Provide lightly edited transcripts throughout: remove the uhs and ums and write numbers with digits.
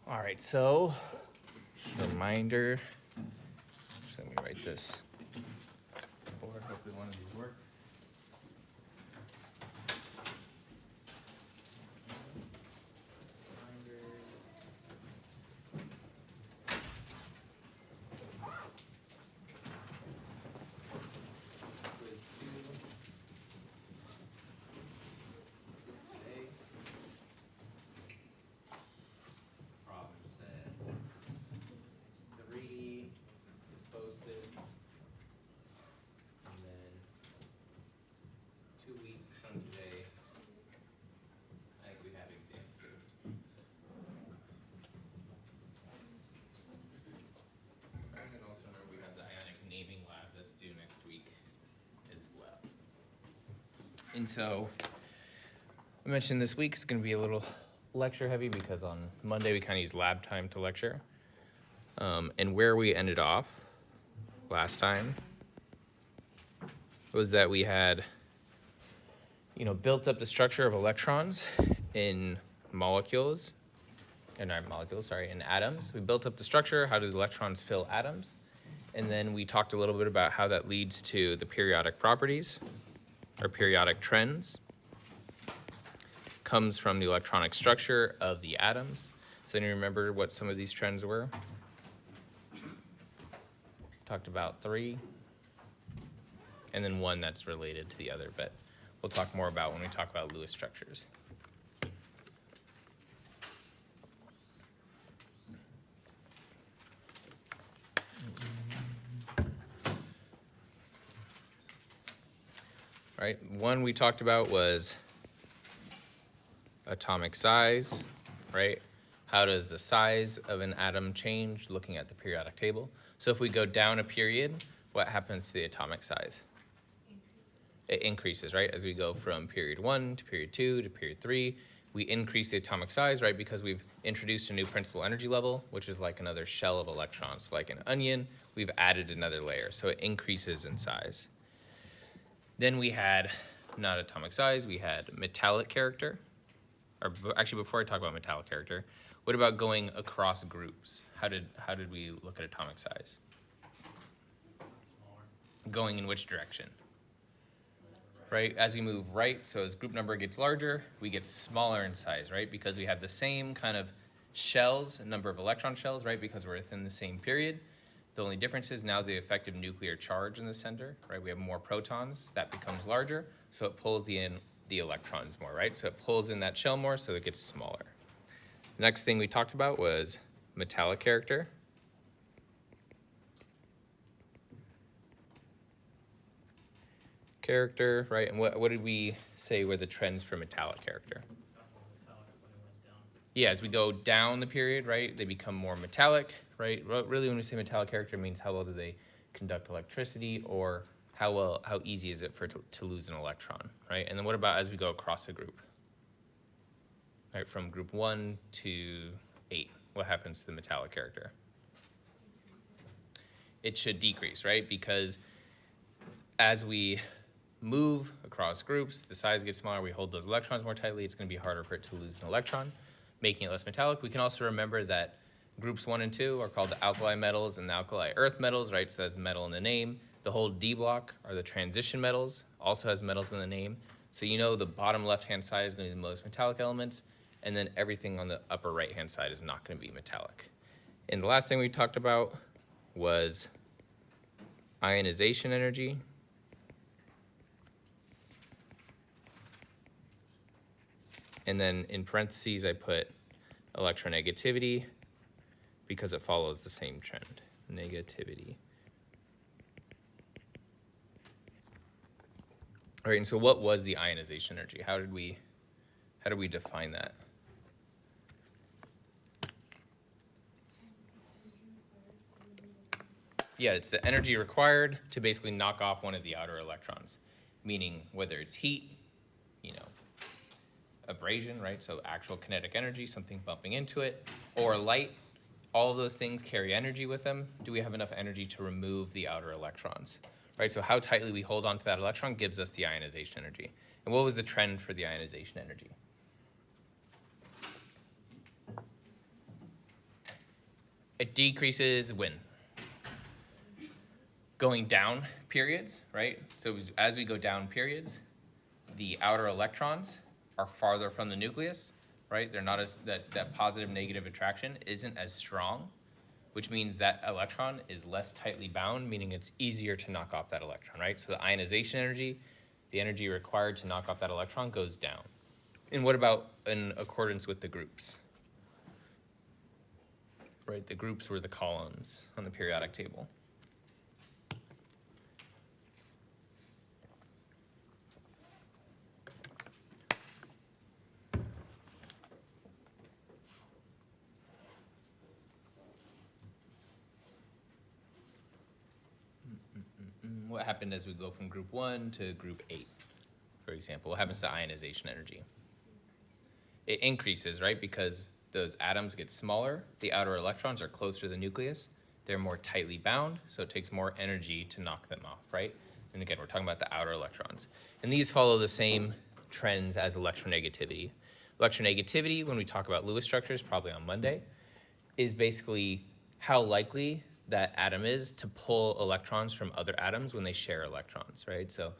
All right, so reminder. So let me write this. Or hopefully one of these work. And so I mentioned this week is going to be a little lecture heavy because on Monday we kind of use lab time to lecture. And where we ended off last time was that we had, built up the structure of electrons in molecules, in atoms. We built up the structure. How do the electrons fill atoms? And then we talked a little bit about how that leads to the periodic properties or periodic trends. Comes from the electronic structure of the atoms. Does anyone remember what some of these trends were? Talked about 3, and then 1 that's related to the other, but we'll talk more about when we talk about Lewis structures. All right, 1 we talked about was atomic size, right? How does the size of an atom change looking at the periodic table? So if we go down a period, what happens to the atomic size? It increases, right? As we go from period 1 to period 2 to period 3, we increase the atomic size, right? Because we've introduced a new principal energy level, which is like another shell of electrons. So like an onion, we've added another layer. So it increases in size. Then we had, not atomic size, we had metallic character. Or actually, before I talk about metallic character, what about going across groups? How did we look at atomic size? Going in which direction? Right, as we move right, so as group number gets larger, we get smaller in size, right? Because we have the same kind of shells, number of electron shells, right? Because we're within the same period. The only difference is now the effective nuclear charge in the center, right? We have more protons, that becomes larger, so it pulls in the electrons more, right? So it pulls in that shell more, so it gets smaller. The next thing we talked about was metallic character. Right? And what did we say were the trends for metallic character? Yeah, as we go down the period, right, they become more metallic, right? Really, when we say metallic character, it means how well do they conduct electricity, or how easy is it to lose an electron, right? And then what about as we go across a group? Right, from group 1 to 8, what happens to the metallic character? It should decrease, right? Because as we move across groups, the size gets smaller, we hold those electrons more tightly, it's going to be harder for it to lose an electron, making it less metallic. We can also remember that groups 1 and 2 are called the alkali metals and the alkali earth metals, right? So that's metal in the name. The whole D block are the transition metals, also has metals in the name. So the bottom left-hand side is going to be the most metallic elements, and then everything on the upper right-hand side is not going to be metallic. And the last thing we talked about was ionization energy. And then in parentheses, I put electronegativity because it follows the same trend, negativity. All right, and so what was the ionization energy? How did we define that? Yeah, it's the energy required to basically knock off one of the outer electrons, meaning whether it's heat, abrasion, right? So actual kinetic energy, something bumping into it, or light. All of those things carry energy with them. Do we have enough energy to remove the outer electrons? Right, so how tightly we hold onto that electron gives us the ionization energy. And what was the trend for the ionization energy? It decreases when? Going down periods, right? So as we go down periods, the outer electrons are farther from the nucleus, right? They're not as, that positive negative attraction isn't as strong, which means that electron is less tightly bound, meaning it's easier to knock off that electron, right? So the ionization energy, the energy required to knock off that electron goes down. And what about in accordance with the groups? Right, the groups were the columns on the periodic table. What happened as we go from group 1 to group 8, for example? What happens to ionization energy? It increases, right? Because those atoms get smaller, the outer electrons are closer to the nucleus, they're more tightly bound, so it takes more energy to knock them off, right? And again, we're talking about the outer electrons. And these follow the same trends as electronegativity. Electronegativity, when we talk about Lewis structures, probably on Monday, is basically how likely that atom is to pull electrons from other atoms when they share electrons, right? So,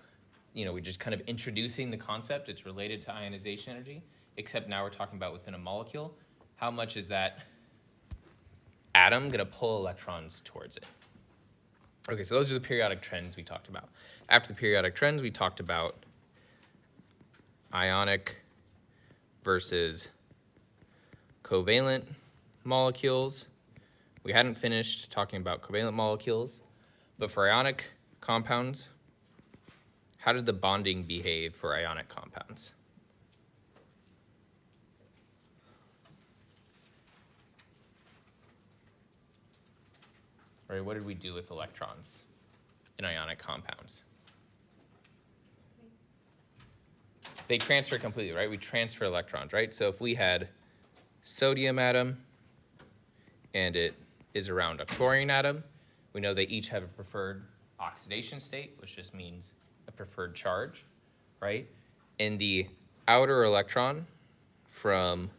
we're just kind of introducing the concept. It's related to ionization energy, except now we're talking about within a molecule. How much is that atom going to pull electrons towards it? Okay, so those are the periodic trends we talked about. After the periodic trends, we talked about ionic versus covalent molecules. We hadn't finished talking about covalent molecules, but for ionic compounds, how did the bonding behave for ionic compounds? Right, what did we do with electrons in ionic compounds? They transfer completely, right? We transfer electrons, right? So if we had sodium atom and it is around a chlorine atom, we know they each have a preferred oxidation state, which just means a preferred charge, right? And the outer electron from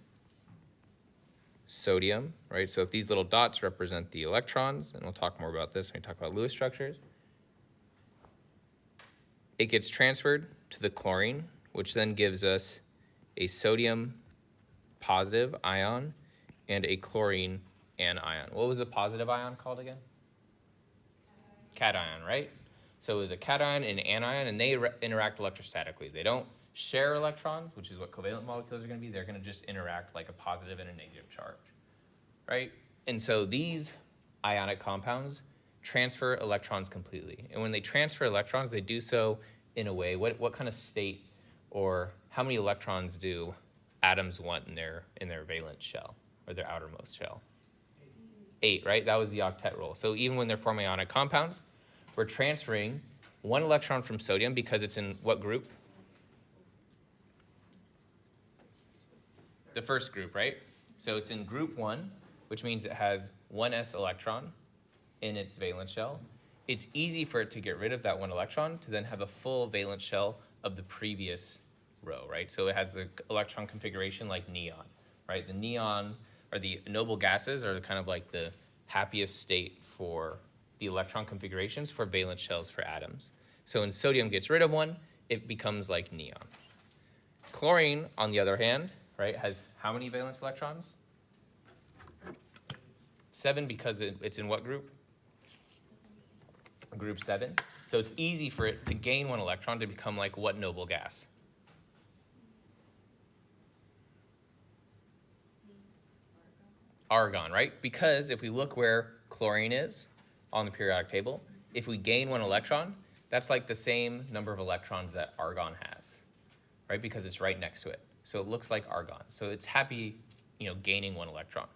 sodium, right? So if these little dots represent the electrons, and we'll talk more about this when we talk about Lewis structures, it gets transferred to the chlorine, which then gives us a sodium positive ion and a chlorine anion. What was the positive ion called again? Cation, right? So it was a cation and an anion, and they interact electrostatically. They don't share electrons, which is what covalent molecules are going to be. They're going to just interact like a positive and a negative charge, right? And so these ionic compounds transfer electrons completely. And when they transfer electrons, they do so in a way, what kind of state or how many electrons do atoms want in their valence shell or their outermost shell? 8, right? That was the octet rule. So even when they're forming ionic compounds, we're transferring 1 electron from sodium because it's in what group? The first group, right? So it's in group 1, which means it has 1 s electron in its valence shell. It's easy for it to get rid of that 1 electron to then have a full valence shell of the previous row, right? So it has the electron configuration like neon, right? The neon or the noble gases are kind of like the happiest state for the electron configurations for valence shells for atoms. So when sodium gets rid of 1, it becomes like neon. Chlorine, on the other hand, right, has how many valence electrons? 7, because it's in what group? Group 7. So it's easy for it to gain 1 electron to become like what noble gas? Argon, right? Because if we look where chlorine is on the periodic table, if we gain 1 electron, that's like the same number of electrons that argon has, right? Because it's right next to it. So it looks like argon. So it's happy, gaining 1 electron.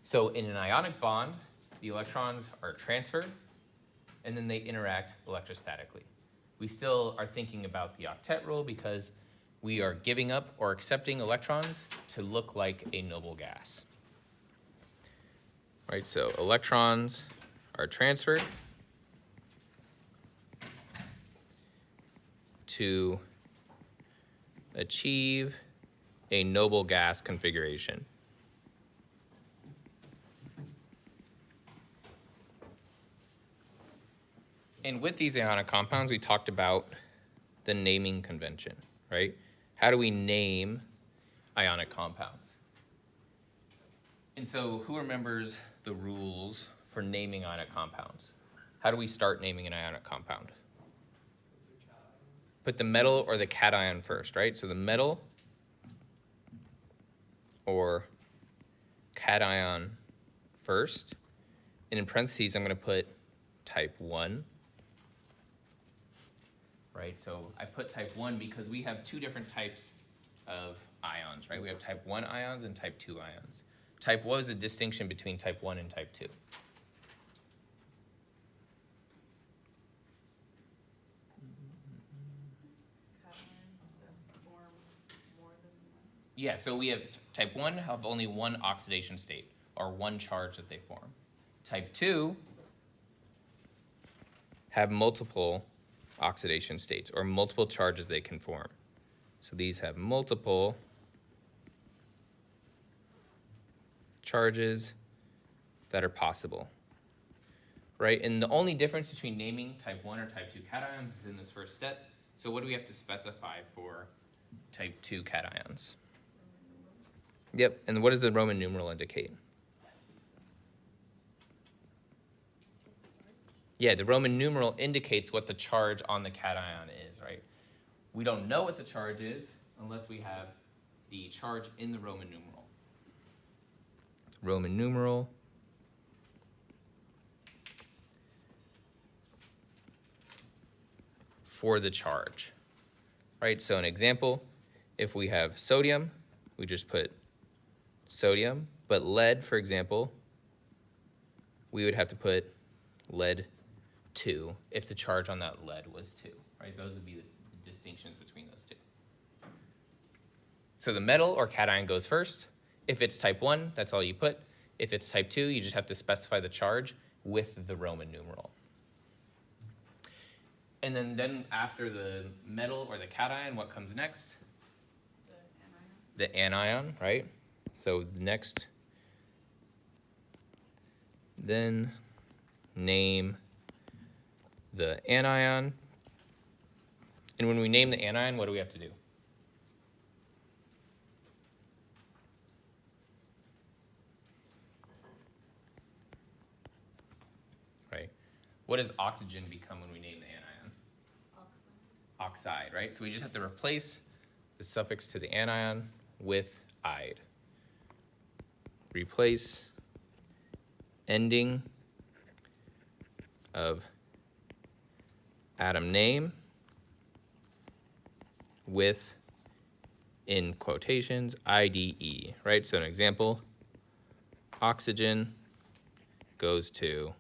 So in an ionic bond, the electrons are transferred, and then they interact electrostatically. We still are thinking about the octet rule because we are giving up or accepting electrons to look like a noble gas. Right, so electrons are transferred to achieve a noble gas configuration. And with these ionic compounds, we talked about the naming convention, right? How do we name ionic compounds? And so who remembers the rules for naming ionic compounds? How do we start naming an ionic compound? Put the metal or the cation first, right? So the metal or cation first. And in parentheses, I'm going to put type 1. Right, so I put type 1 because we have two different types of ions, right? We have type 1 ions and type 2 ions. Type 1 is the distinction between type 1 and type 2. Yeah, so we have type 1 have only one oxidation state, or one charge that they form. Type 2 have multiple oxidation states, or multiple charges they can form. So these have multiple charges that are possible, right? And the only difference between naming type 1 or type 2 cations is in this first step. So what do we have to specify for type 2 cations? Yep, and what does the Roman numeral indicate? Yeah, the Roman numeral indicates what the charge on the cation is, right? We don't know what the charge is unless we have the charge in the Roman numeral. Roman numeral for the charge, right? So an example, if we have sodium, we just put sodium, but lead, for example, we would have to put lead 2 if the charge on that lead was 2, right? Those would be the distinctions between those two. So the metal or cation goes first. If it's type 1, that's all you put. If it's type 2, you just have to specify the charge with the Roman numeral. And then after the metal or the cation, what comes next? The anion, right? So next, then name the anion. And when we name the anion, what do we have to do? Right? What does oxygen become when we name the anion? Oxide, right? So we just have to replace the suffix to the anion with "-ide". Replace ending of atom name with, in quotations, IDE, right? So an example, oxygen goes to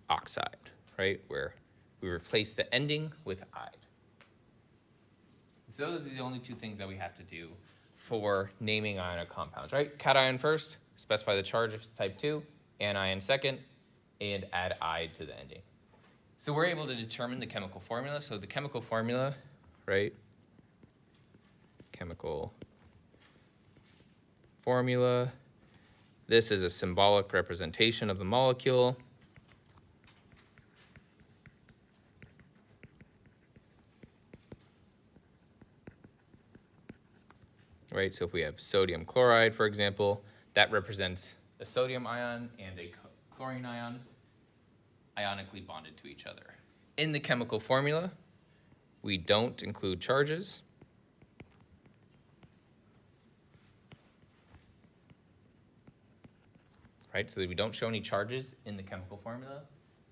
oxide, right? Where we replace the ending with "-ide". So those are the only two things that we have to do for naming ionic compounds, right? Cation first, specify the charge if it's type 2, anion second, and add "-ide" to the ending. So we're able to determine the chemical formula. So the chemical formula, right? Chemical formula. This is a symbolic representation of the molecule. Right, so if we have sodium chloride, for example, that represents a sodium ion and a chlorine ion ionically bonded to each other. In the chemical formula, we don't include charges. Right, so we don't show any charges in the chemical formula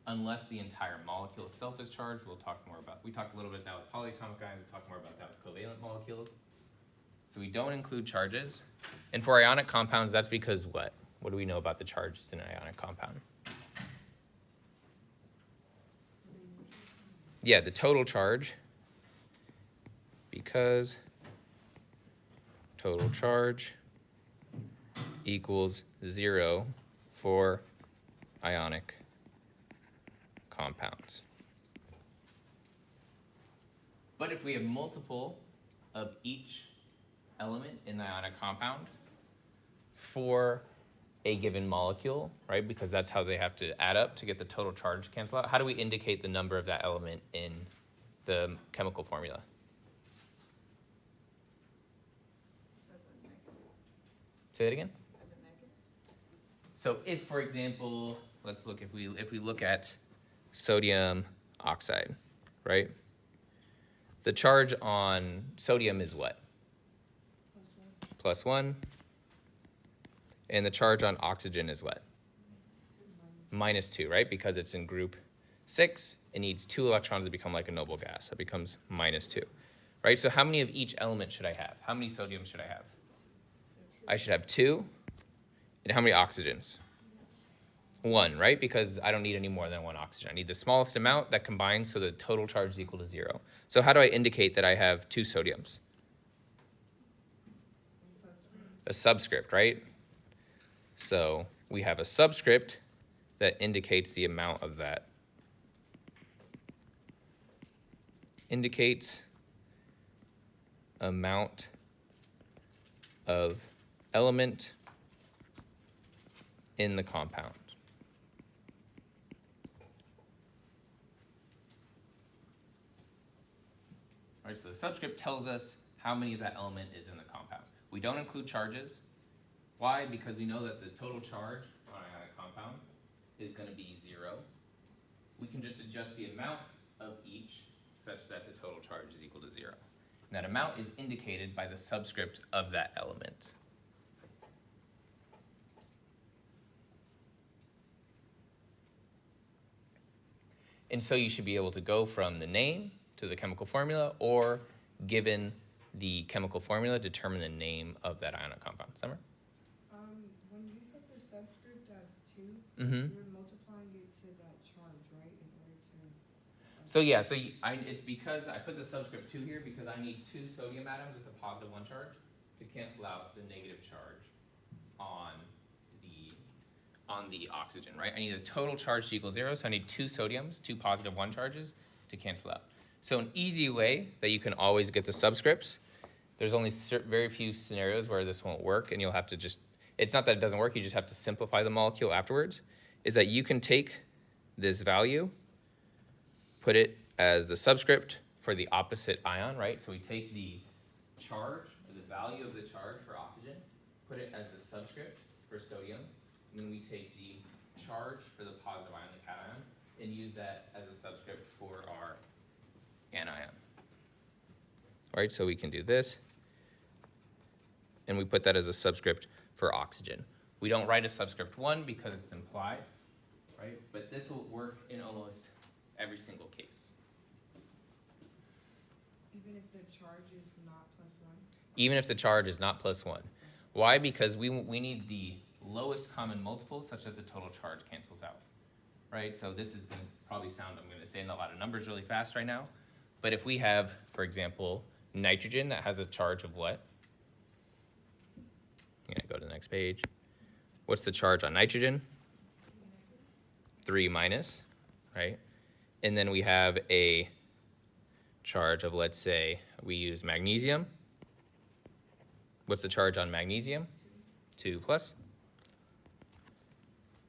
unless the entire molecule itself is charged. We'll talk more about, we talked a little bit now with polyatomic ions, we'll talk more about that with covalent molecules. So we don't include charges. And for ionic compounds, that's because what? What do we know about the charges in an ionic compound? Yeah, the total charge, because total charge equals 0 for ionic compounds. But if we have multiple of each element in the ionic compound, for a given molecule, right? Because that's how they have to add up to get the total charge to cancel out. How do we indicate the number of that element in the chemical formula? Say that again? So if, for example, let's look, if we look at sodium oxide, right? The charge on sodium is what? +1. And the charge on oxygen is what? -2, right? Because it's in group 6, it needs 2 electrons to become like a noble gas. So it becomes -2, right? So how many of each element should I have? How many sodiums should I have? I should have 2. And how many oxygens? 1, right? Because I don't need any more than 1 oxygen. I need the smallest amount that combines so the total charge is equal to 0. So how do I indicate that I have 2 sodiums? A subscript, right? So we have a subscript that indicates the amount of that. Indicates amount of element in the compound. All right, so the subscript tells us how many of that element is in the compound. We don't include charges. Why? Because we know that the total charge on an ionic compound is going to be 0. We can just adjust the amount of each such that the total charge is equal to 0. And that amount is indicated by the subscript of that element. And so you should be able to go from the name to the chemical formula, or given the chemical formula, determine the name of that ionic compound. Summer? When you put the subscript as 2, Mm-hmm. you're multiplying it to that charge, right? In order to. So yeah, it's because I put the subscript 2 here because I need 2 sodium atoms with a positive 1 charge to cancel out the negative charge on the oxygen, right? I need a total charge to equal 0, so I need 2 sodiums, 2 positive 1 charges to cancel out. So an easy way that you can always get the subscripts, there's only very few scenarios where this won't work, and you'll have to just, it's not that it doesn't work, you just have to simplify the molecule afterwards, is that you can take this value, put it as the subscript for the opposite ion, right? So we take the charge, or the value of the charge for oxygen, put it as the subscript for sodium, and then we take the charge for the positive ion, the cation, and use that as a subscript for our anion. All right, so we can do this, and we put that as a subscript for oxygen. We don't write a subscript 1 because it's implied, right? But this will work in almost every single case. Even if the charge is not +1? Even if the charge is not +1. Why? Because we need the lowest common multiple such that the total charge cancels out, right? So this is going to probably sound, I'm going to say in a lot of numbers really fast right now, but if we have, for example, nitrogen that has a charge of what? I'm going to go to the next page. What's the charge on nitrogen? 3 minus, right? And then we have a charge of, let's say, we use magnesium. What's the charge on magnesium? 2 plus.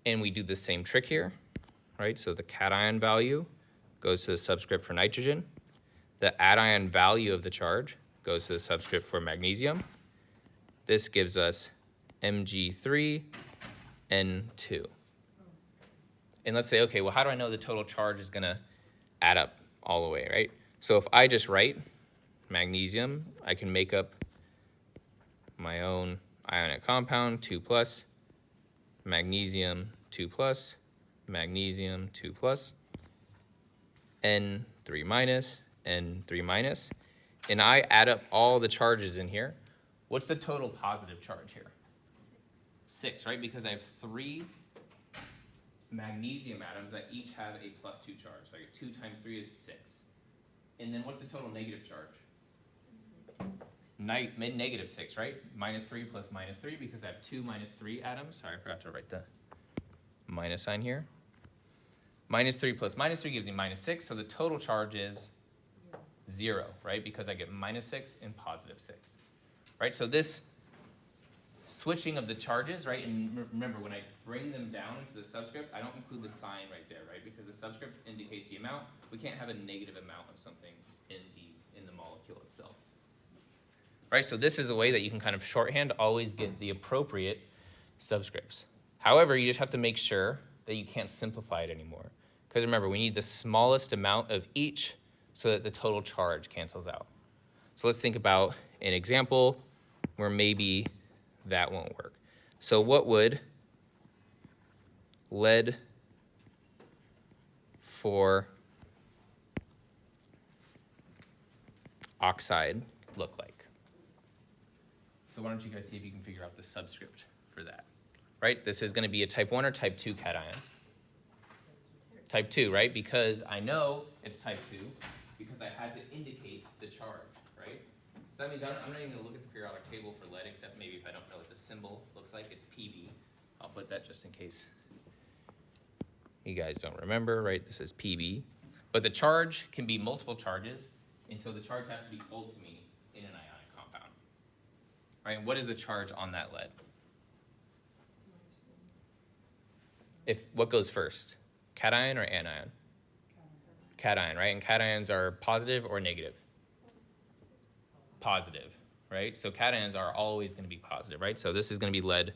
And we do the same trick here, right? So the cation value goes to the subscript for nitrogen. The anion value of the charge goes to the subscript for magnesium. This gives us Mg3N2. And let's say, okay, well, how do I know the total charge is going to add up all the way, right? So if I just write magnesium, I can make up my own ionic compound, 2 plus, magnesium, 2 plus, magnesium, 2 plus, N3 minus, N3 minus, and I add up all the charges in here. What's the total positive charge here? 6, right? Because I have 3 magnesium atoms that each have a +2 charge. So I get 2 times 3 is 6. And then what's the total negative charge? -6, right? -3 plus -3 because I have 2 -3 atoms. Sorry, I forgot to write the minus sign here. -3 plus -3 gives me -6, so the total charge is 0, right? Because I get -6 and +6, right? So this switching of the charges, right? And remember, when I bring them down into the subscript, I don't include the sign right there, right? Because the subscript indicates the amount. We can't have a negative amount of something in the molecule itself. Right, so this is a way that you can kind of shorthand, always get the appropriate subscripts. However, you just have to make sure that you can't simplify it anymore. Because remember, we need the smallest amount of each so that the total charge cancels out. So let's think about an example where maybe that won't work. So what would lead 4 oxide look like? So why don't you guys see if you can figure out the subscript for that, right? This is going to be a type 1 or type 2 cation. Type 2, right? Because I know it's type 2 because I had to indicate the charge, right? So that means I'm not even going to look at the periodic table for lead, except maybe if I don't know what the symbol looks like, it's Pb. I'll put that just in case you guys don't remember, right? This is Pb. But the charge can be multiple charges, and so the charge has to be told to me in an ionic compound. Right, and what is the charge on that lead? What goes first? Cation or anion? Cation, right? And cations are positive or negative? Positive, right? So cations are always going to be positive, right? So this is going to be lead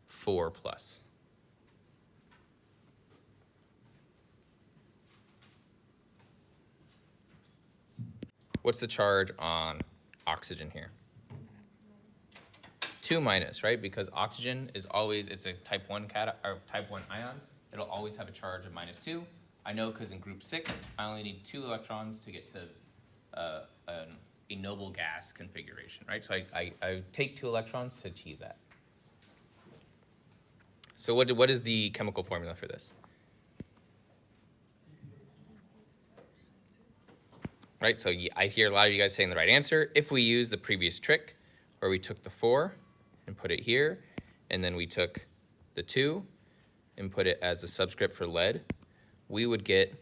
4 plus. What's the charge on oxygen here? 2 minus, right? Because oxygen is always, it's a type 1 or type 1 ion. It'll always have a charge of -2. I know because in group 6, I only need 2 electrons to get to a noble gas configuration, right? So I take 2 electrons to achieve that. So what is the chemical formula for this? Right, so I hear a lot of you guys saying the right answer. If we use the previous trick, where we took the 4 and put it here, and then we took the 2 and put it as a subscript for lead, we would get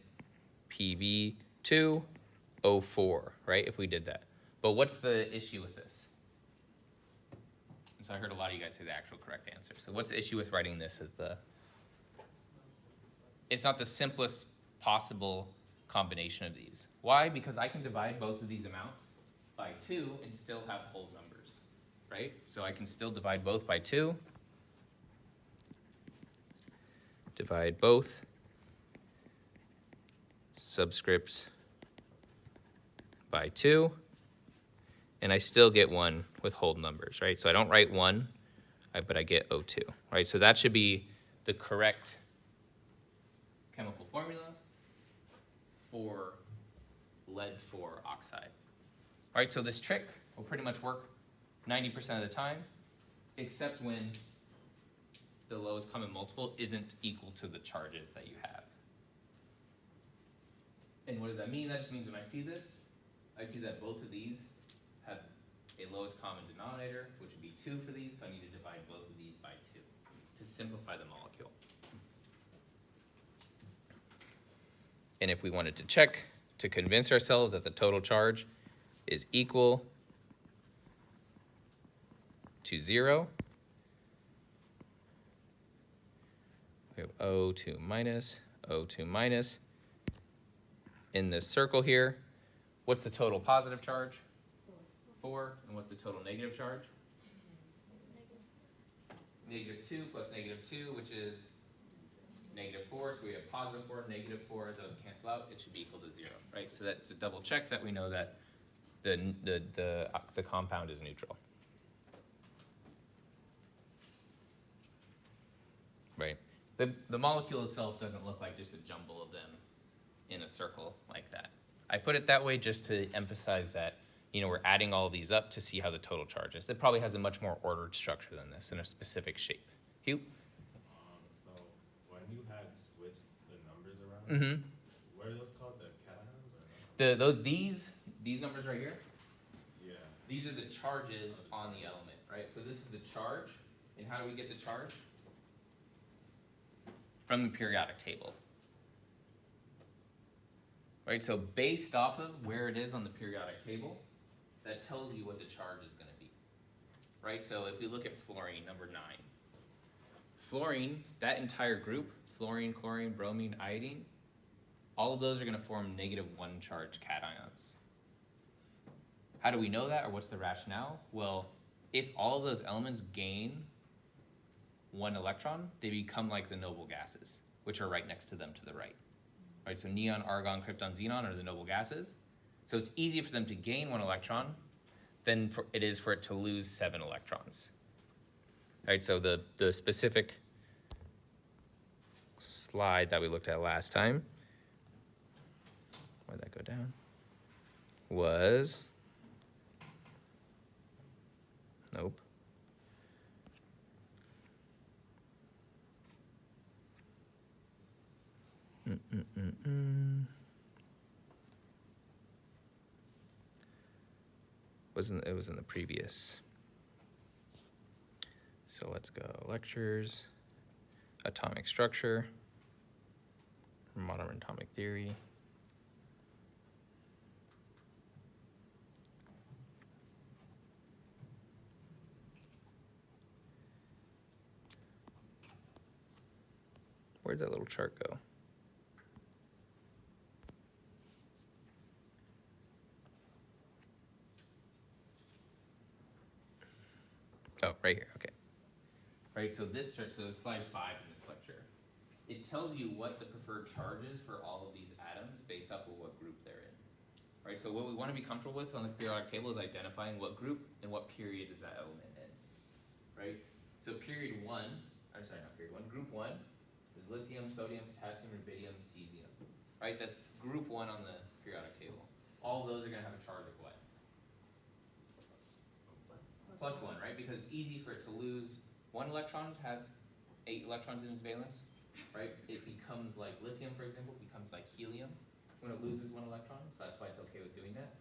Pb2O4, right, if we did that. But what's the issue with this? And so I heard a lot of you guys say the actual correct answer. So what's the issue with writing this as it's not the simplest possible combination of these. Why? Because I can divide both of these amounts by 2 and still have whole numbers, right? So I can still divide both by 2. Divide both subscripts by 2, and I still get 1 with whole numbers, right? So I don't write 1, but I get O2, right? So that should be the correct chemical formula for lead 4 oxide. All right, so this trick will pretty much work 90% of the time, except when the lowest common multiple isn't equal to the charges that you have. And what does that mean? That just means when I see this, I see that both of these have a lowest common denominator, which would be 2 for these, so I need to divide both of these by 2 to simplify the molecule. And if we wanted to check to convince ourselves that the total charge is equal to 0, we have O2 minus, O2 minus. In this circle here, what's the total positive charge? 4. And what's the total negative charge? -2 plus -2, which is -4. So we have +4, -4. Those cancel out. It should be equal to 0, right? So that's a double check that we know that the compound is neutral. Right. The molecule itself doesn't look like just a jumble of them in a circle like that. I put it that way just to emphasize that, you know, we're adding all of these up to see how the total charge is. It probably has a much more ordered structure than this in a specific shape. Hugh? So when you had switched the numbers around, Mm-hmm. what are those called? The cations or no? These numbers right here, Yeah. these are the charges on the element, right? So this is the charge, and how do we get the charge? From the periodic table. Right, so based off of where it is on the periodic table, that tells you what the charge is going to be. right? So if we look at fluorine, number 9. Fluorine, that entire group, fluorine, chlorine, bromine, iodine, all of those are gonna form -1 charge cations. How do we know that, or what's the rationale? Well, if all of those elements gain 1 electron, they become like the noble gases, which are right next to them to the right. Right, so neon, argon, krypton, xenon are the noble gases. So it's easier for them to gain 1 electron than it is for it to lose 7 electrons. Right, so the specific slide that we looked at last time, where'd that go down? Was, nope. It was in the previous. So let's go lectures, atomic structure, modern atomic theory. Where'd that little chart go? Oh, right here, okay. Right, so this chart, so slide 5 in this lecture, it tells you what the preferred charge is for all of these atoms based off of what group they're in. Right, so what we want to be comfortable with on the periodic table is identifying what group and what period is that element in. Right, so period 1, I'm sorry, not period 1, group 1 is lithium, sodium, potassium, rubidium, cesium. Right, that's group 1 on the periodic table. All of those are going to have a charge of what? +1, right? Because it's easy for it to lose 1 electron, to have 8 electrons in its valence, right? It becomes like lithium, for example, becomes like helium when it loses 1 electron, so that's why it's okay with doing that.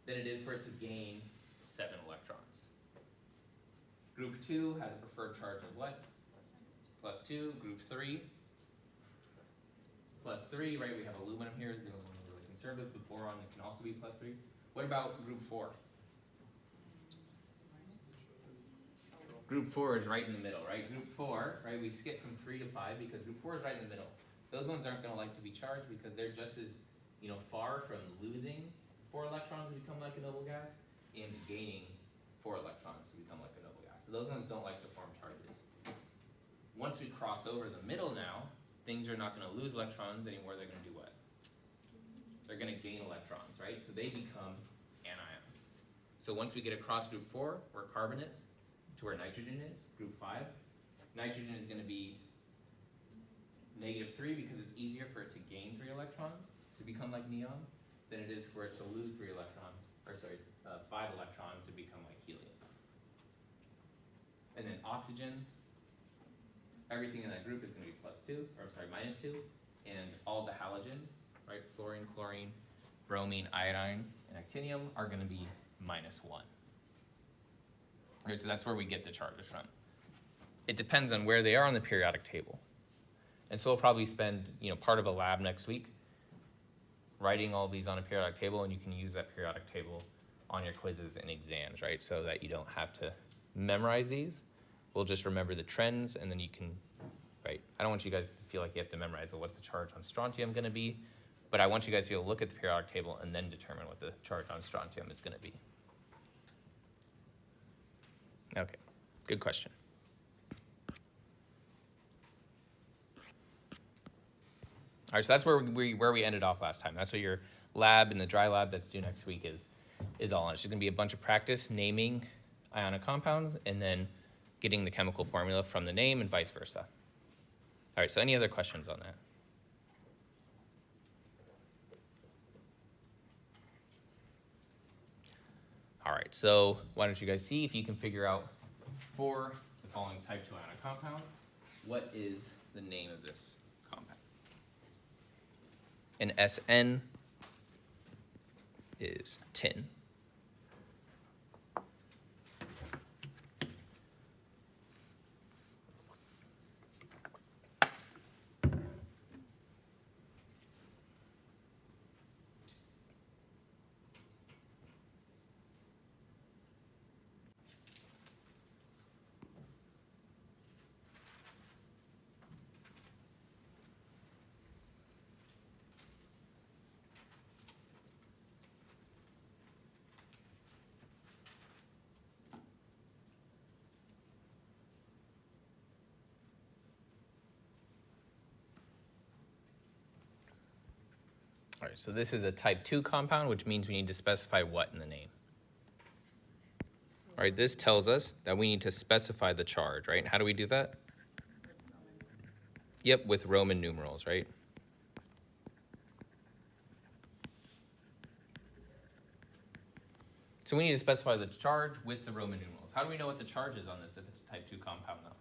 Than it is for it to gain 7 electrons. Group 2 has a preferred charge of what? +2. Group 3, +3, right? We have aluminum here is the only one we're really concerned with, but boron can also be +3. What about group 4? Group 4 is right in the middle, right? Group 4, right, we skip from 3 to 5 because group 4 is right in the middle. Those ones aren't going to like to be charged because they're just as, far from losing 4 electrons to become like a noble gas and gaining 4 electrons to become like a noble gas. So those ones don't like to form charges. Once we cross over the middle now, things are not going to lose electrons anymore. They're going to do what? They're going to gain electrons, right? So they become anions. So once we get across group 4, where carbon is, to where nitrogen is, group 5, nitrogen is going to be -3 because it's easier for it to gain 3 electrons to become like neon than it is for it to lose 3 electrons, 5 electrons to become like helium. And then oxygen, everything in that group is going to be -2, and all the halogens, right, fluorine, chlorine, bromine, iodine, and actinium are going to be -1. Okay, so that's where we get the charges from. It depends on where they are on the periodic table. And so we'll probably spend, part of a lab next week writing all these on a periodic table, and you can use that periodic table on your quizzes and exams, right? So that you don't have to memorize these. We'll just remember the trends, and then you can, right? I don't want you guys to feel like you have to memorize, what's the charge on strontium going to be? But I want you guys to be able to look at the periodic table and then determine what the charge on strontium is going to be. Okay, good question. All right, so that's where we ended off last time. That's what your lab and the dry lab that's due next week is all on. It's just gonna be a bunch of practice naming ionic compounds and then getting the chemical formula from the name and vice versa. All right, so any other questions on that? All right, so why don't you guys see if you can figure out for the following type 2 ionic compound, what is the name of this compound? And SN is tin. All right, so this is a type 2 compound, which means we need to specify what in the name. All right, this tells us that we need to specify the charge, right? And how do we do that? Yep, with Roman numerals, right? So we need to specify the charge with the Roman numerals. How do we know what the charge is on this if it's a type 2 compound, though?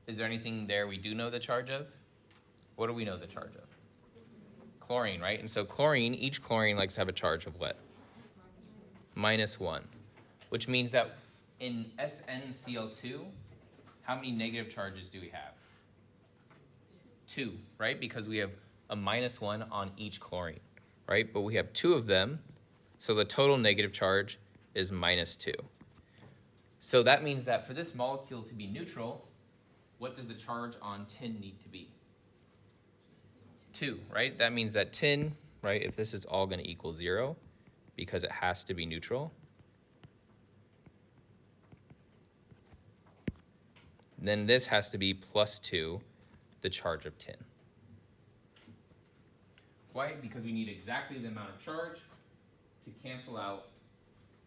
Is there anything there we do know the charge of? What do we know the charge of? Chlorine, right? And so chlorine, each chlorine likes to have a charge of what? -1. Which means that in SnCl2, how many negative charges do we have? 2, right? Because we have a -1 on each chlorine, right? But we have 2 of them, so the total negative charge is -2. So that means that for this molecule to be neutral, what does the charge on tin need to be? 2, right? That means that tin, right, if this is all going to equal 0, because it has to be neutral, then this has to be +2, the charge of tin. Why? Because we need exactly the amount of charge to cancel out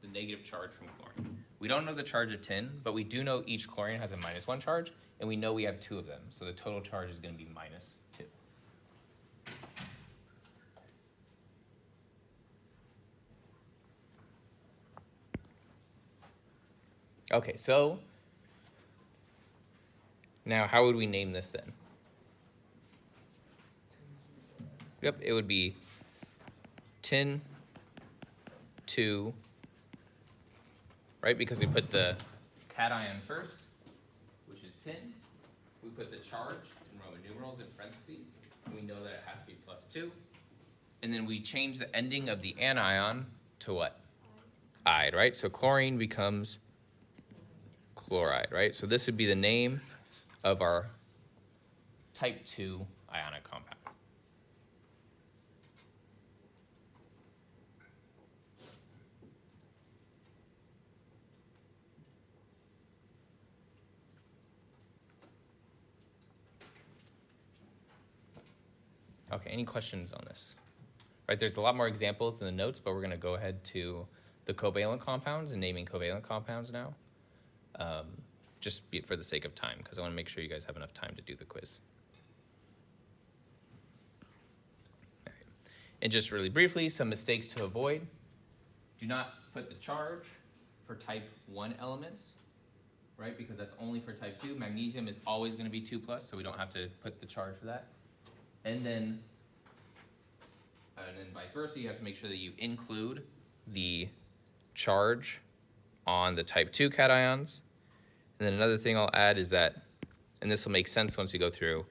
the negative charge from chlorine. We don't know the charge of tin, but we do know each chlorine has a -1 charge, and we know we have 2 of them, so the total charge is going to be -2. Okay, so now how would we name this then? Yep, it would be tin 2, right? Because we put the cation first, which is tin. We put the charge in Roman numerals in parentheses, and we know that it has to be +2. And then we change the ending of the anion to what? Ide, right? So chlorine becomes chloride, right? So this would be the name of our type 2 ionic compound. Okay, any questions on this? Right, there's a lot more examples in the notes, but we're going to go ahead to the covalent compounds and naming covalent compounds now. Just for the sake of time, because I want to make sure you guys have enough time to do the quiz. All right. And just really briefly, some mistakes to avoid. Do not put the charge for type 1 elements, right? Because that's only for type 2. Magnesium is always going to be 2+, so we don't have to put the charge for that. And then vice versa, you have to make sure that you include the charge on the type 2 cations. And then another thing I'll add is that, and this will make sense once you go through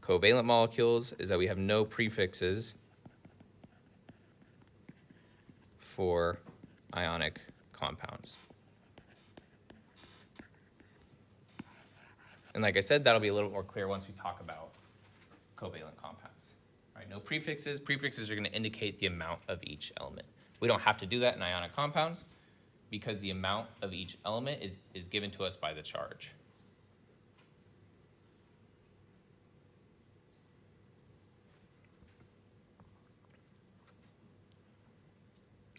covalent molecules, is that we have no prefixes for ionic compounds. And like I said, that'll be a little more clear once we talk about covalent compounds. Right? No prefixes. Prefixes are going to indicate the amount of each element. We don't have to do that in ionic compounds because the amount of each element is given to us by the charge.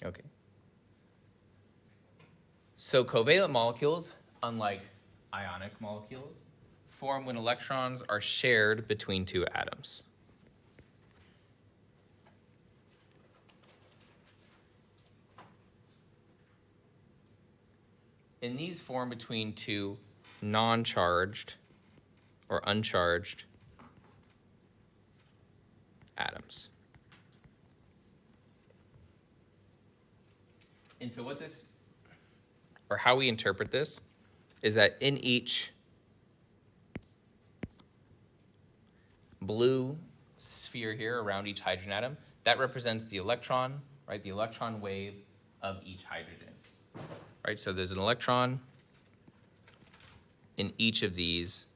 Okay. So covalent molecules, unlike ionic molecules, form when electrons are shared between 2 atoms. And these form between 2 non-charged or uncharged atoms. And so what this, or how we interpret this, is that in each blue sphere here around each hydrogen atom, that represents the electron, right? The electron wave of each hydrogen, right? So there's an electron in each of these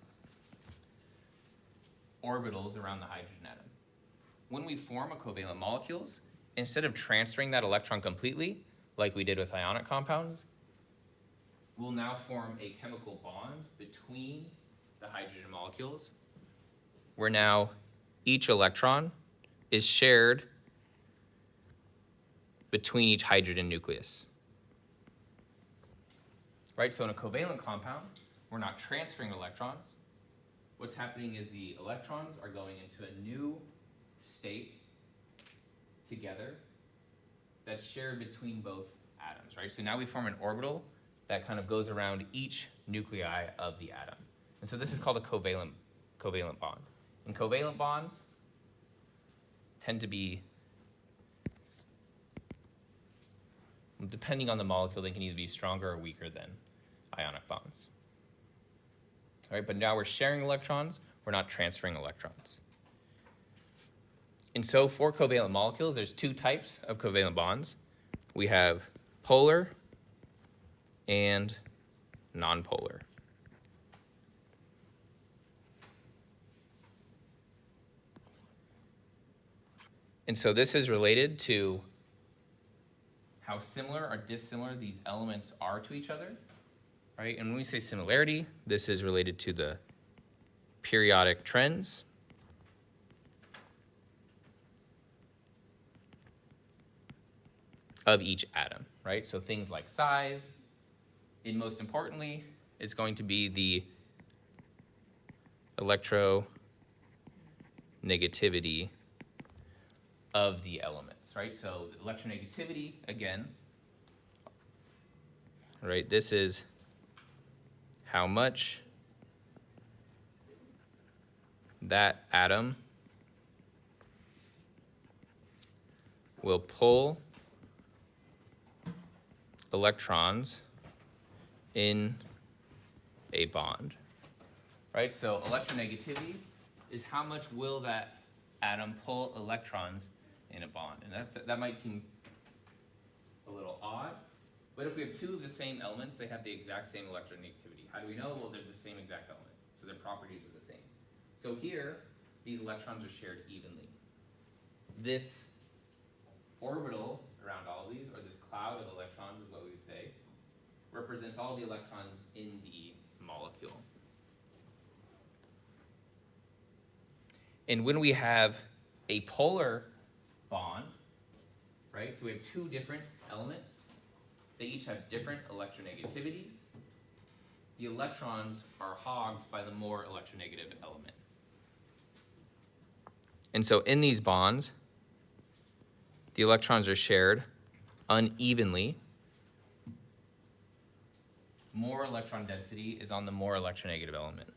orbitals around the hydrogen atom. When we form a covalent molecules, instead of transferring that electron completely, like we did with ionic compounds, we'll now form a chemical bond between the hydrogen molecules. We're now each electron is shared between each hydrogen nucleus. Right, so in a covalent compound, we're not transferring electrons. What's happening is the electrons are going into a new state together that's shared between both atoms, right? So now we form an orbital that kind of goes around each nuclei of the atom. And so this is called a covalent bond. And covalent bonds tend to be, depending on the molecule, they can either be stronger or weaker than ionic bonds. All right, but now we're sharing electrons, we're not transferring electrons. And so for covalent molecules, there's two types of covalent bonds. We have polar and nonpolar. And so this is related to how similar or dissimilar these elements are to each other, right? And when we say similarity, this is related to the periodic trends of each atom, right? So things like size, and most importantly, it's going to be the electronegativity of the elements, right? So electronegativity, again, right? This is how much that atom will pull electrons in a bond, right? So electronegativity is how much will that atom pull electrons in a bond. And that might seem a little odd, but if we have two of the same elements, they have the exact same electronegativity. How do we know? Well, they're the same exact element, so their properties are the same. So here, these electrons are shared evenly. This orbital around all of these, or this cloud of electrons is what we would say, represents all the electrons in the molecule. And when we have a polar bond, right, so we have two different elements, they each have different electronegativities. The electrons are hogged by the more electronegative element. And so in these bonds, the electrons are shared unevenly. More electron density is on the more electronegative element.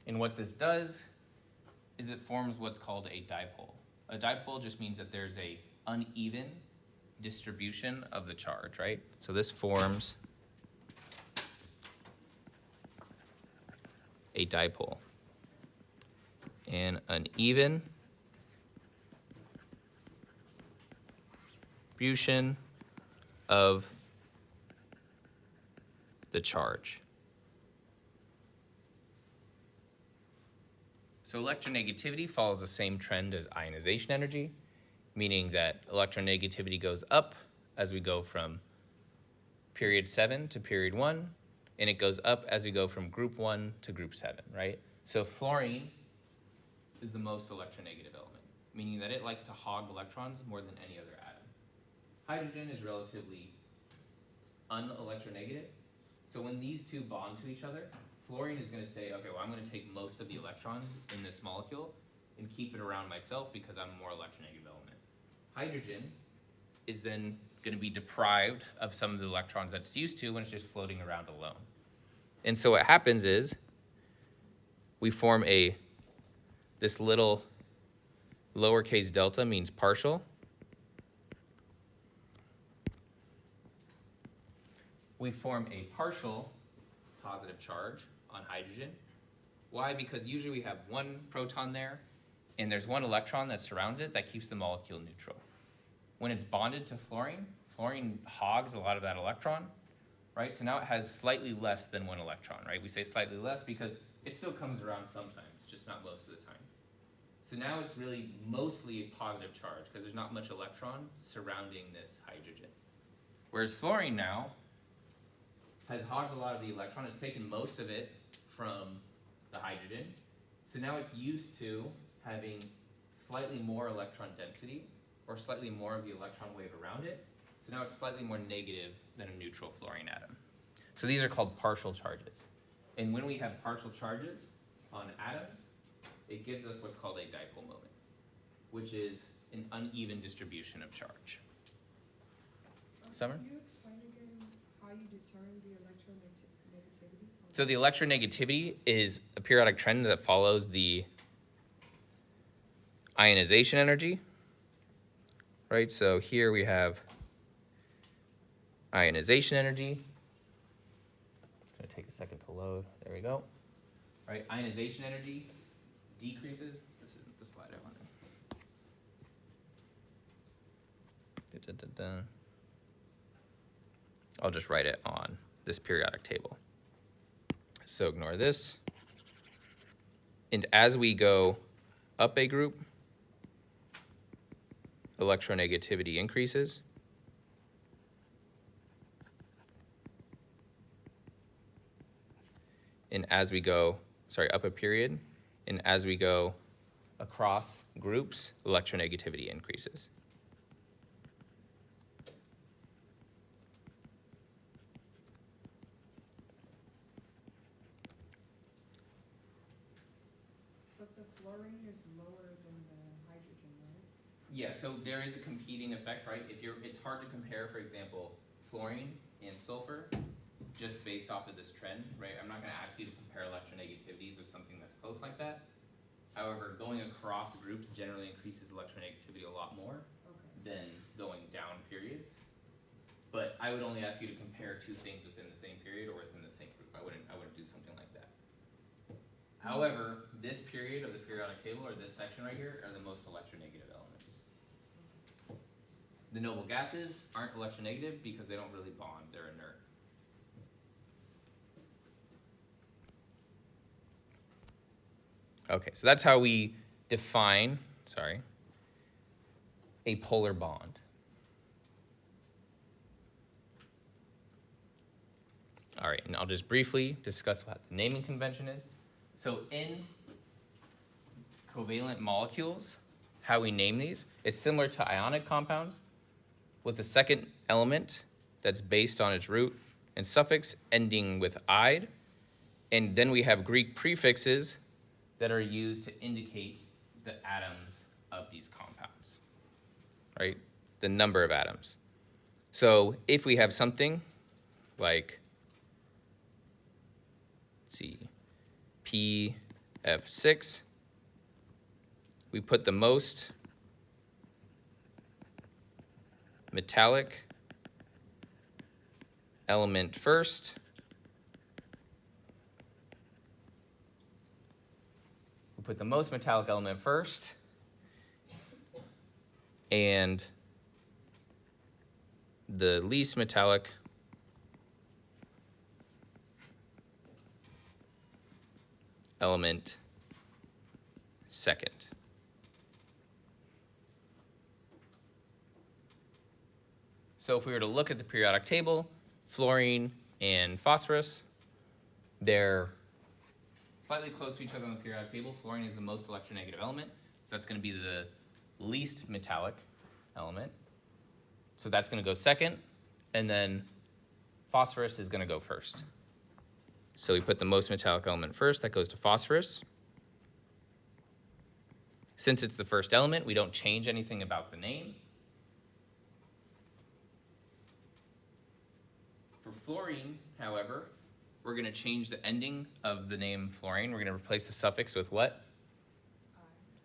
And what this does is it forms what's called a dipole. A dipole just means that there's a uneven distribution of the charge, right? So this forms a dipole. An uneven distribution of the charge. So electronegativity follows the same trend as ionization energy, meaning that electronegativity goes up as we go from period 7 to period 1, and it goes up as we go from group 1 to group 7, right? So fluorine is the most electronegative element, meaning that it likes to hog electrons more than any other atom. Hydrogen is relatively unelectronegative, so when these two bond to each other, fluorine is going to say, okay, well, I'm going to take most of the electrons in this molecule and keep it around myself because I'm a more electronegative element. Hydrogen is then going to be deprived of some of the electrons that it's used to when it's just floating around alone. And so what happens is we form this little lowercase delta means partial. We form a partial positive charge on hydrogen. Why? Because usually we have one proton there, and there's one electron that surrounds it that keeps the molecule neutral. When it's bonded to fluorine, fluorine hogs a lot of that electron, right? So now it has slightly less than 1 electron, right? We say slightly less because it still comes around sometimes, just not most of the time. So now it's really mostly a positive charge because there's not much electron surrounding this hydrogen. Whereas fluorine now has hogged a lot of the electron. It's taken most of it from the hydrogen. So now it's used to having slightly more electron density or slightly more of the electron wave around it. So now it's slightly more negative than a neutral fluorine atom. So these are called partial charges. And when we have partial charges on atoms, it gives us what's called a dipole moment, which is an uneven distribution of charge. Summer? Can you explain again how you determine the electronegativity? So the electronegativity is a periodic trend that follows the ionization energy, right? So here we have ionization energy. It's going to take a second to load. There we go. Right, ionization energy decreases. This isn't the slide I wanted. I'll just write it on this periodic table. So ignore this. And as we go up a group, electronegativity increases. And as we go, up a period, and as we go across groups, electronegativity increases. But the fluorine is lower than the hydrogen, right? Yeah, so there is a competing effect, right? It's hard to compare, for example, fluorine and sulfur just based off of this trend, right? I'm not going to ask you to compare electronegativities of something that's close like that. However, going across groups generally increases electronegativity a lot more Okay. than going down periods. But I would only ask you to compare two things within the same period or within the same group. I wouldn't do something like that. However, this period of the periodic table, or this section right here, are the most electronegative elements. The noble gases aren't electronegative because they don't really bond, they're inert. Okay, so that's how we define, a polar bond. All right, and I'll just briefly discuss what the naming convention is. So in covalent molecules, how we name these, it's similar to ionic compounds with the second element that's based on its root and suffix ending with "ide." And then we have Greek prefixes that are used to indicate the atoms of these compounds, right? The number of atoms. So if we have something like, let's see, PF6, we put the most metallic element first. We put the most metallic element first, and the least metallic element second. So if we were to look at the periodic table, fluorine and phosphorus, they're slightly close to each other on the periodic table. Fluorine is the most electronegative element, so that's going to be the least metallic element. So that's going to go second, and then phosphorus is going to go first. So we put the most metallic element first, that goes to phosphorus. Since it's the first element, we don't change anything about the name. For fluorine, however, we're going to change the ending of the name fluorine. We're going to replace the suffix with what?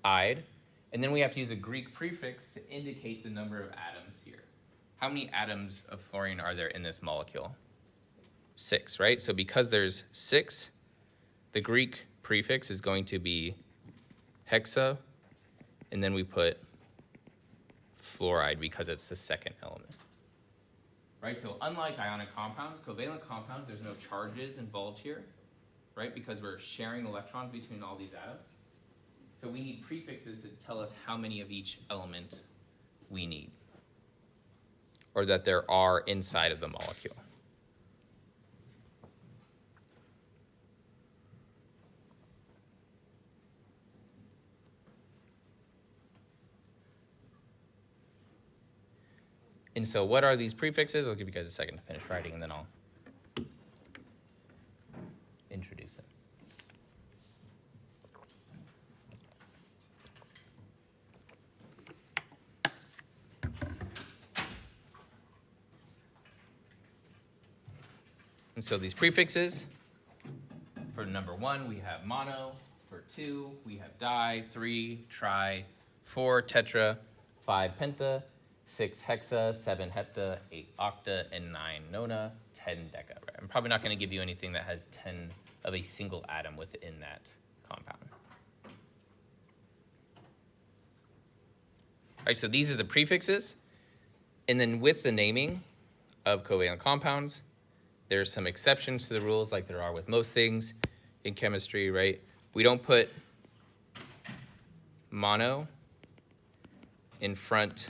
Ide. And then we have to use a Greek prefix to indicate the number of atoms here. How many atoms of fluorine are there in this molecule? 6, right? So because there's 6, the Greek prefix is going to be hexa, and then we put fluoride because it's the second element. right? So unlike ionic compounds, covalent compounds, there's no charges involved here, right? Because we're sharing electrons between all these atoms. So we need prefixes to tell us how many of each element we need, or that there are inside of the molecule. And so what are these prefixes? I'll give you guys a second to finish writing, and then I'll introduce them. And so these prefixes, for number 1, we have mono. For 2, we have di. 3, tri. 4, tetra. 5, penta. 6, hexa. 7, hepta. 8, octa. And 9, nona. 10, deca. Right? I'm probably not going to give you anything that has 10 of a single atom within that compound. All right, so these are the prefixes. And then with the naming of covalent compounds, there's some exceptions to the rules, like there are with most things in chemistry, right? We don't put mono in front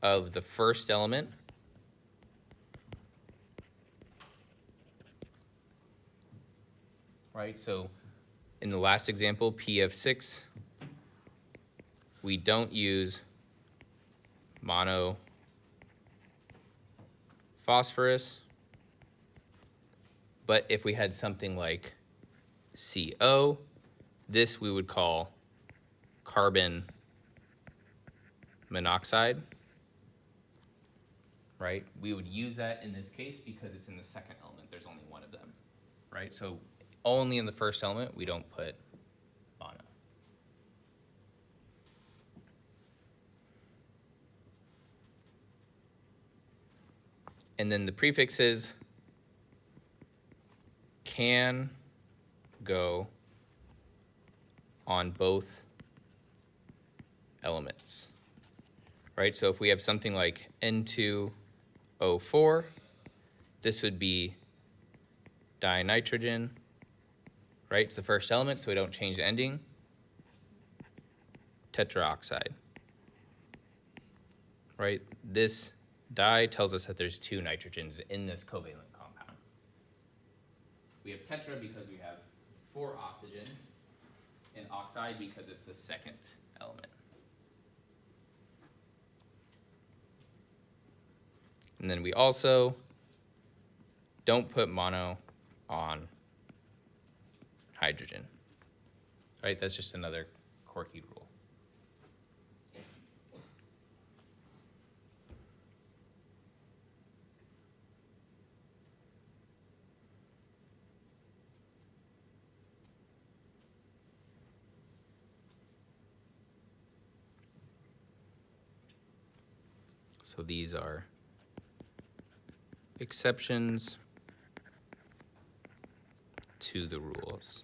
of the first element. Right, so in the last example, PF6, we don't use mono phosphorus. But if we had something like CO, this we would call carbon monoxide, right? We would use that in this case because it's in the second element. There's only one of them, right? So only in the first element, we don't put mono. And then the prefixes can go on both elements, right? So if we have something like N2O4, this would be dinitrogen, right? It's the first element, so we don't change the ending. Tetroxide, right? This di tells us that there's 2 nitrogens in this covalent compound. We have tetra because we have 4 oxygens, and oxide because it's the second element. And then we also don't put mono on hydrogen, right? That's just another quirky rule. So these are exceptions to the rules.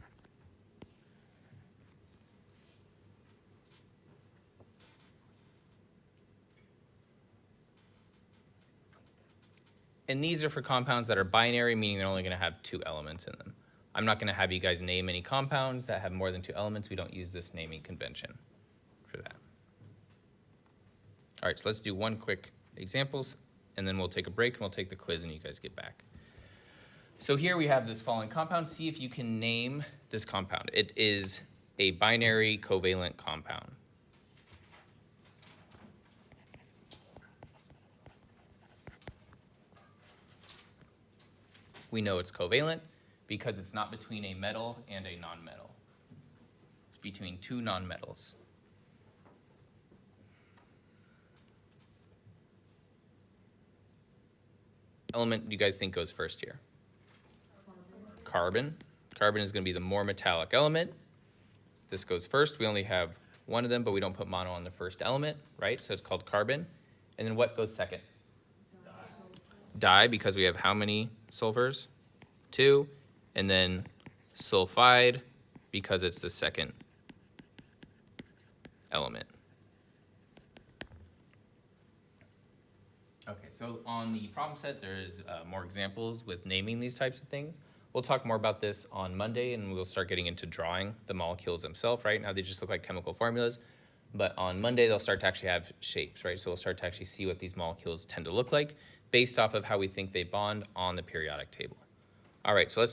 And these are for compounds that are binary, meaning they're only going to have 2 elements in them. I'm not going to have you guys name any compounds that have more than 2 elements. We don't use this naming convention for that. All right, so let's do one quick examples, and then we'll take a break, and we'll take the quiz, and you guys get back. So here we have this following compound. See if you can name this compound. It is a binary covalent compound. We know it's covalent because it's not between a metal and a nonmetal. It's between 2 nonmetals. Element do you guys think goes first here? Carbon. Carbon is going to be the more metallic element. This goes first. We only have one of them, but we don't put mono on the first element, right? So it's called carbon. And then what goes second? Di, because we have how many sulfurs? 2. And then sulfide, because it's the second element. Okay, so on the problem set, there's more examples with naming these types of things. We'll talk more about this on Monday, and we'll start getting into drawing the molecules themselves. Right now, they just look like chemical formulas. But on Monday, they'll start to actually have shapes, right? So we'll start to actually see what these molecules tend to look like based off of how we think they bond on the periodic table. All right, so let's